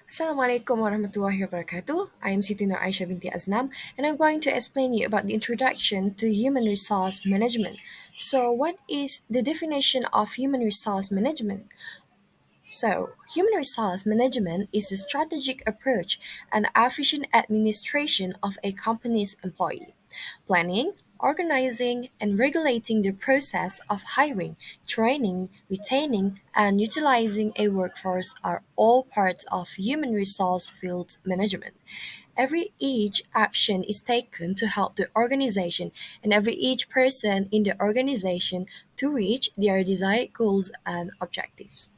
Assalamualaikum warahmatullahi wabarakatuh. I am Siti Nur Aisyah binti Aznam and I'm going to explain you about the introduction to human resource management. So, what is the definition of human resource management? So, human resource management is a strategic approach and efficient administration of a company's employee. Planning, organizing, and regulating the process of hiring, training, retaining, and utilizing a workforce are all parts of human resource field management. Every each action is taken to help the organization and every each person in the organization to reach their desired goals and objectives.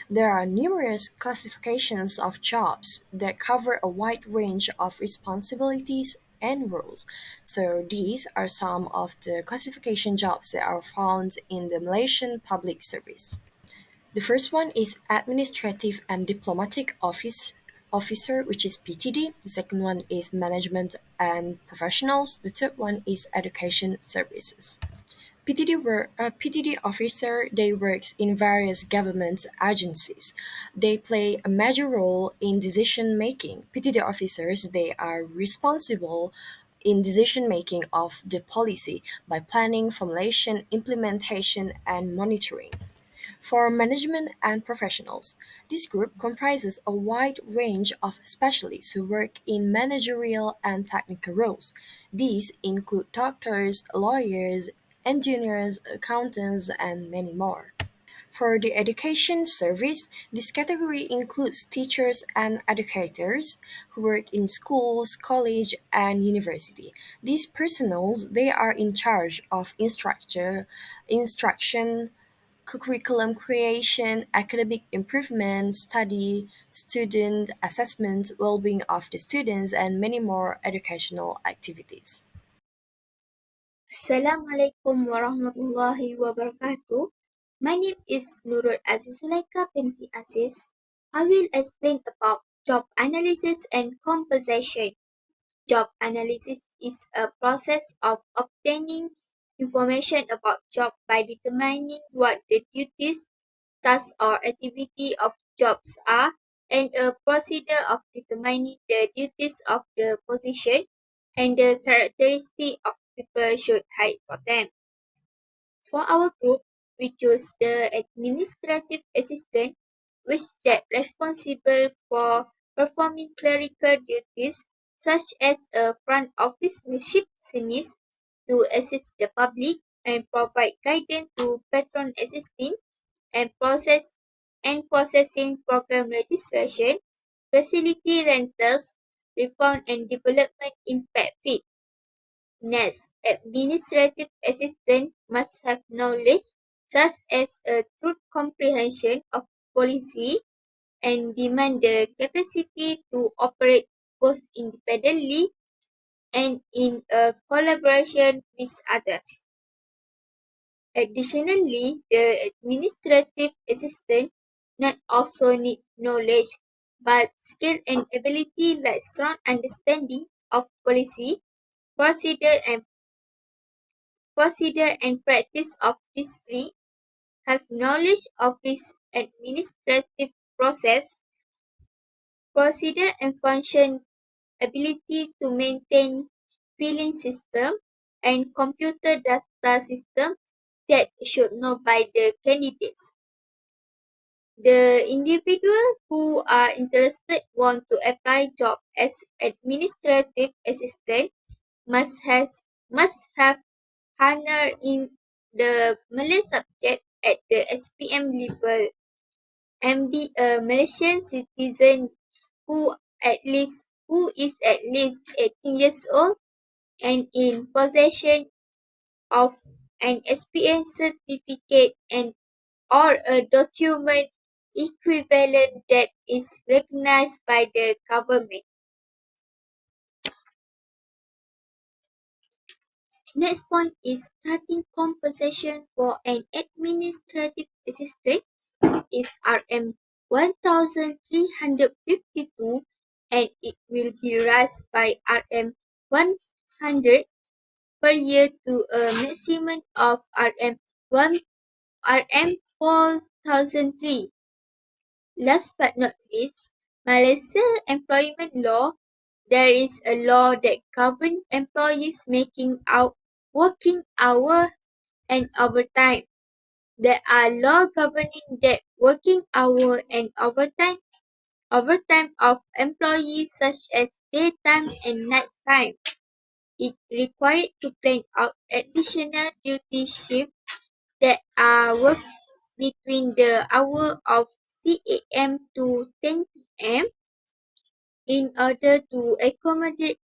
There are numerous classifications of jobs that cover a wide range of responsibilities and roles. So these are some of the classification jobs that are found in the Malaysian Public Service. The first one is Administrative and Diplomatic Officer, which is PTD. The second one is Management and Professionals. The third one is Education Services. PTD officer, they works in various government agencies. They play a major role in decision making. PTD officers, they are responsible in decision making of the policy by planning, formulation, implementation, and monitoring. For management and professionals, this group comprises a wide range of specialists who work in managerial and technical roles. These include doctors, lawyers, engineers, accountants, and many more. For the education service, this category includes teachers and educators who work in schools, college, and university. These personnels, they are in charge of instruction, curriculum creation, academic improvement, study, student assessment, well-being of the students, and many more educational activities. Assalamualaikum warahmatullahi wabarakatuh. My name is Nurul Azizulaika binti Aziz. I will explain about job analysis and compensation. Job analysis is a process of obtaining information about job by determining what the duties, tasks or activity of jobs are and a procedure of determining the duties of the position and the characteristics of people should hire for them. For our group, we choose the administrative assistant, which is responsible for performing clerical duties such as a front office receptionist to assist the public and provide guidance to patron assisting and processing program registration, facility rentals, refund and development impact fee. Next, administrative assistant must have knowledge such as a truth comprehension of policy and demand the capacity to operate both independently and in a collaboration with others. Additionally, the administrative assistant not also need knowledge but skill and ability like strong understanding of policy, procedure and practice of history, have knowledge of its administrative process, procedure and function, ability to maintain filing system, and computer data system that should know by the candidates. The individuals who are interested want to apply job as administrative assistant must have honor in the Malay subject at the SPM level and be a Malaysian citizen who who is at least 18 years old and in possession of an SPM certificate and or a document equivalent that is recognized by the government. Next point is starting compensation for an administrative assistant is RM 1352 and it will be raised by RM 100 per year to a maximum of RM 4003. Last but not least, Malaysia employment law. There is a law that governs employees making out working hour and overtime. There are laws governing that working hour and overtime of employees such as daytime and nighttime. It required to plan out additional duty shifts that are worked between the hour of 6 a.m. to 10 p.m. in order to accommodate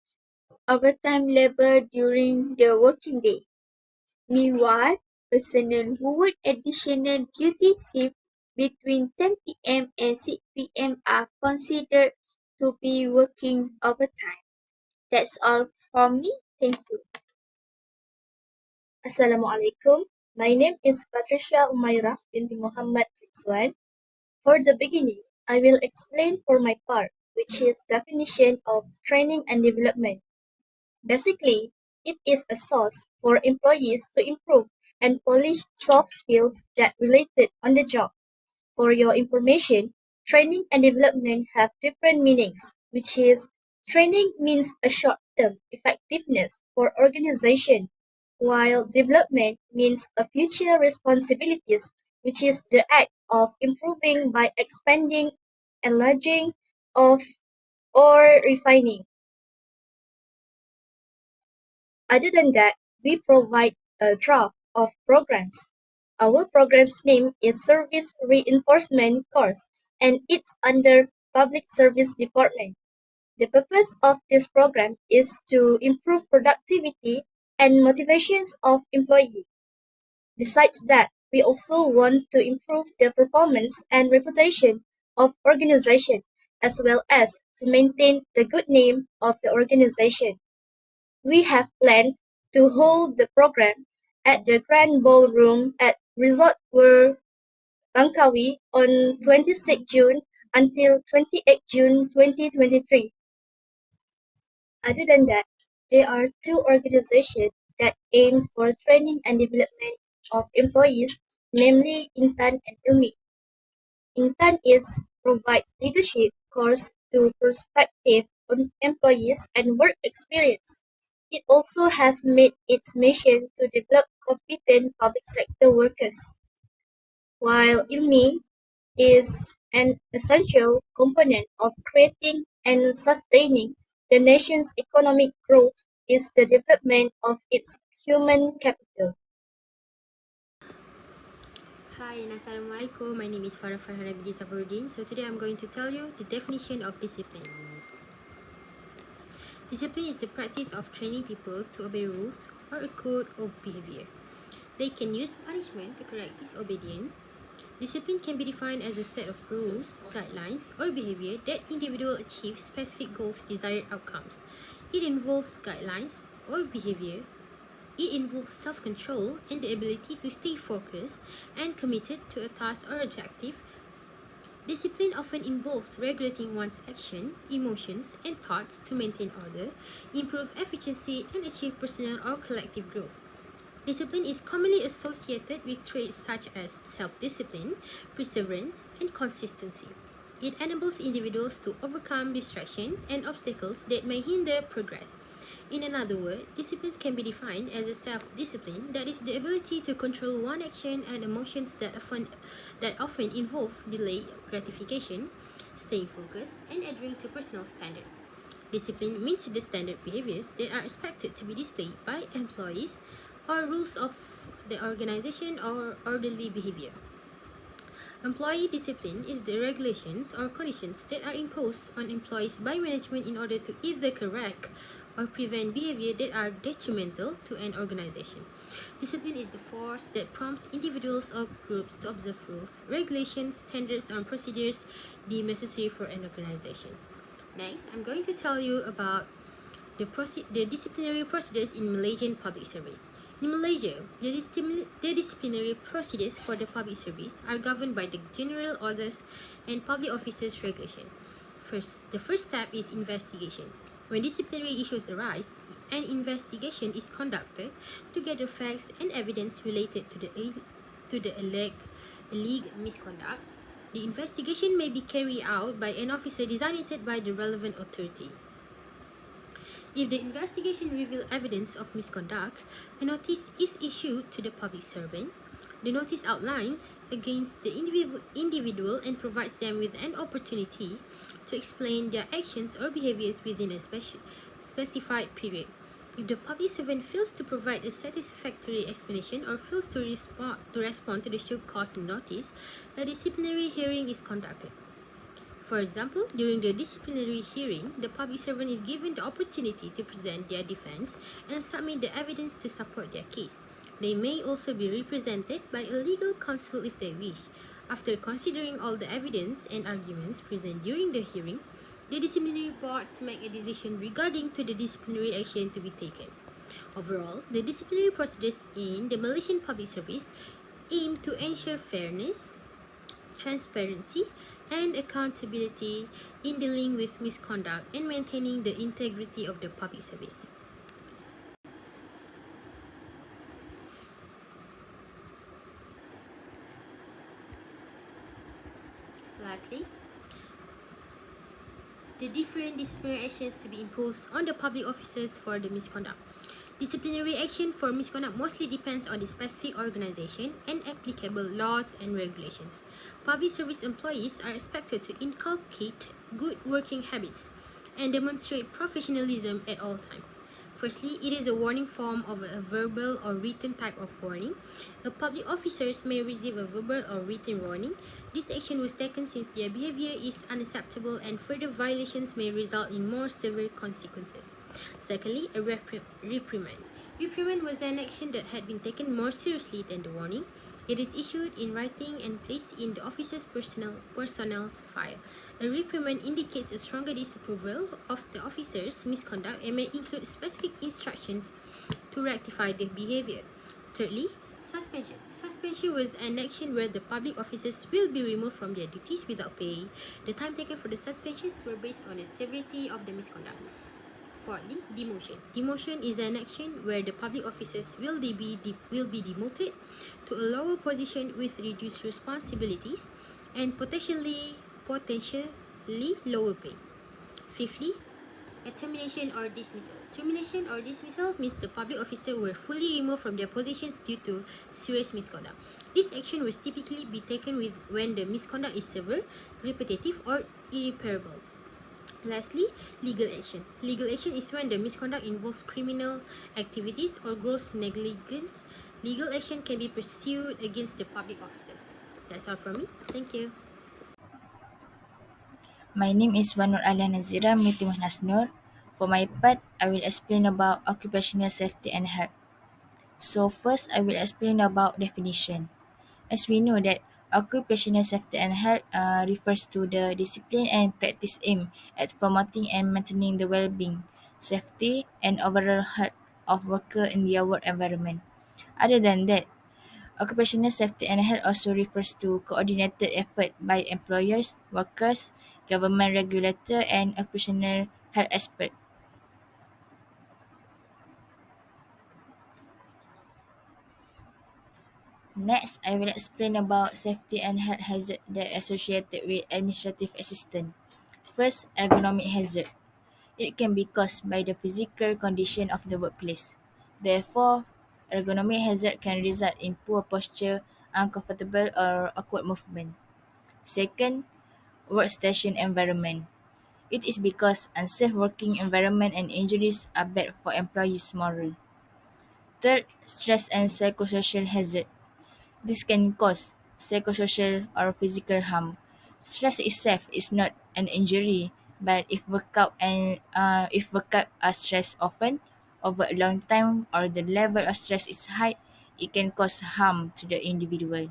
overtime labor during the working day. Meanwhile, personnel who work additional duty shifts between 10 p.m. and 6 p.m. are considered to be working overtime. That's all from me. Thank you. Assalamualaikum. My name is Patricia Umairah binti Muhammad Rizwan. For the beginning, I will explain for my part, which is definition of training and development. Basically, it is a source for employees to improve and polish soft skills that related on the job. For your information, training and development have different meanings, which is training means a short-term effectiveness for organization, while development means a future responsibilities, which is the act of improving by expanding, enlarging, of or refining. Other than that, we provide a draft of programs. Our program's name is Service Reinforcement Course and it's under Public Service Department. The purpose of this program is to improve productivity and motivations of employees. Besides that, we also want to improve the performance and reputation of organization as well as to maintain the good name of the organization. We have planned to hold the program at the Grand Ballroom at Resort World Langkawi on 26 June until 28 June 2023. Other than that, there are two organizations that aim for training and development of employees, namely Intan and Ilmi. Intan is provide leadership course to prospective employees and work experience. It also has made its mission to develop competent public sector workers, while ILMI is an essential component of creating and sustaining the nation's economic growth is the development of its human capital. Hi and Assalamualaikum. My name is Farah Farhana binti Safuruddin. So today I'm going to tell you the definition of discipline. Discipline is the practice of training people to obey rules or a code of behavior. They can use punishment to correct disobedience. Discipline can be defined as a set of rules, guidelines, or behavior that individual achieve specific goals, desired outcomes. It involves guidelines or behavior. It involves self-control and the ability to stay focused and committed to a task or objective. Discipline often involves regulating one's action, emotions, and thoughts to maintain order, improve efficiency, and achieve personal or collective growth. Discipline is commonly associated with traits such as self-discipline, perseverance, and consistency. It enables individuals to overcome distraction and obstacles that may hinder progress. In another word, discipline can be defined as a self-discipline that is the ability to control one action and emotions that often involve delayed gratification, staying focused, and adhering to personal standards. Discipline means the standard behaviors that are expected to be displayed by employees or rules of the organization or orderly behavior. Employee discipline is the regulations or conditions that are imposed on employees by management in order to either correct or prevent behavior that are detrimental to an organization. Discipline is the force that prompts individuals or groups to observe rules, regulations, standards, or procedures deemed necessary for an organization. Next, I'm going to tell you about the disciplinary procedures in Malaysian public service. In Malaysia, the disciplinary procedures for the public service are governed by the General Orders and Public Officers Regulation. The first step is investigation. When disciplinary issues arise, an investigation is conducted to gather facts and evidence related to the alleged misconduct. The investigation may be carried out by an officer designated by the relevant authority. If the investigation reveals evidence of misconduct, a notice is issued to the public servant. The notice outlines against the individual and provides them with an opportunity to explain their actions or behaviors within a specified period. If the public servant fails to provide a satisfactory explanation or fails to respond to the show cause notice, a disciplinary hearing is conducted. For example, during the disciplinary hearing, the public servant is given the opportunity to present their defense and submit the evidence to support their case. They may also be represented by a legal counsel if they wish. After considering all the evidence and arguments present during the hearing, the disciplinary boards make a decision regarding to the disciplinary action to be taken. Overall, the disciplinary procedures in the Malaysian Public Service aim to ensure fairness, transparency, and accountability in dealing with misconduct and maintaining the integrity of the public service. Lastly, the different disciplinary actions to be imposed on the public officers for the misconduct. Disciplinary action for misconduct mostly depends on the specific organization and applicable laws and regulations. Public service employees are expected to inculcate good working habits and demonstrate professionalism at all times. Firstly, it is a warning form of a verbal or written type of warning. The public officers may receive a verbal or written warning. This action was taken since their behavior is unacceptable and further violations may result in more severe consequences. Secondly, a reprimand. Reprimand was an action that had been taken more seriously than the warning. It is issued in writing and placed in the officer's personnel's file. A reprimand indicates a stronger disapproval of the officer's misconduct and may include specific instructions to rectify the behavior. Thirdly, suspension. Suspension was an action where the public officers will be removed from their duties without pay. The time taken for the suspensions were based on the severity of the misconduct. Fourthly, demotion. Demotion is an action where the public officers will be demoted to a lower position with reduced responsibilities and potentially lower pay. Fifthly, a termination or dismissal. Termination or dismissal means the public officer were fully removed from their positions due to serious misconduct. This action will typically be taken when the misconduct is severe, repetitive, or irreparable. Lastly, legal action. Legal action is when the misconduct involves criminal activities or gross negligence. Legal action can be pursued against the public officer. That's all from me. Thank you. My name is Wanur Alia Nazira binti Muhnas Nur. For my part, I will explain about occupational safety and health. So first, I will explain about definition. As we know that occupational safety and health refers to the discipline and practice aimed at promoting and maintaining the well-being, safety, and overall health of workers in their work environment. Other than that, occupational safety and health also refers to coordinated effort by employers, workers, government regulator, and occupational health experts. Next, I will explain about safety and health hazard that are associated with administrative assistant. First, ergonomic hazard. It can be caused by the physical condition of the workplace. Therefore, ergonomic hazard can result in poor posture, uncomfortable or awkward movement. Second, workstation environment. It is because unsafe working environment and injuries are bad for employees' morale. Third, stress and psychosocial hazard. This can cause psychosocial or physical harm. Stress itself is not an injury, but if workout are stressed often, over a long time, or the level of stress is high, it can cause harm to the individual.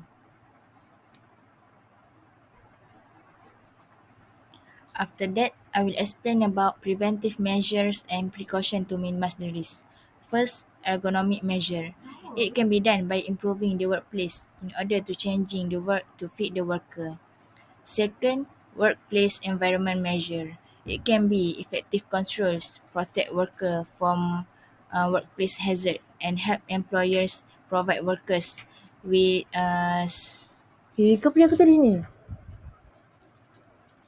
After that, I will explain about preventive measures and precaution to minimize the risk. First, ergonomic measure. It can be done by improving the workplace in order to changing the work to fit the worker. Second, workplace environment measure. It can be effective controls, protect worker from workplace hazard and help employers provide workers with Kau punya aku tadi ni.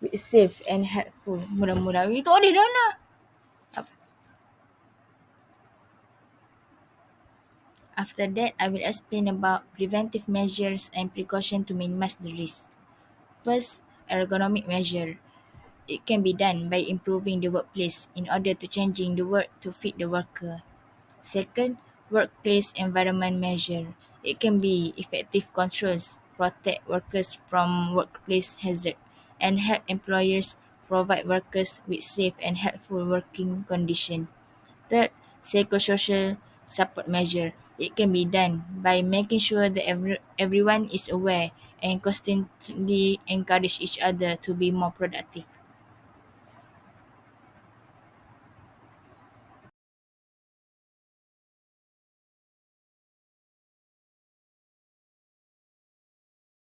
with safe and helpful. Murah-murah. Itu ada dah lah. After that, I will explain about preventive measures and precaution to minimize the risk. First, ergonomic measure. It can be done by improving the workplace in order to changing the work to fit the worker. Second, workplace environment measure. It can be effective controls, protect workers from workplace hazard, and help employers provide workers with safe and helpful working conditions. Third, psychosocial support measure. It can be done by making sure that everyone is aware and constantly encourage each other to be more productive.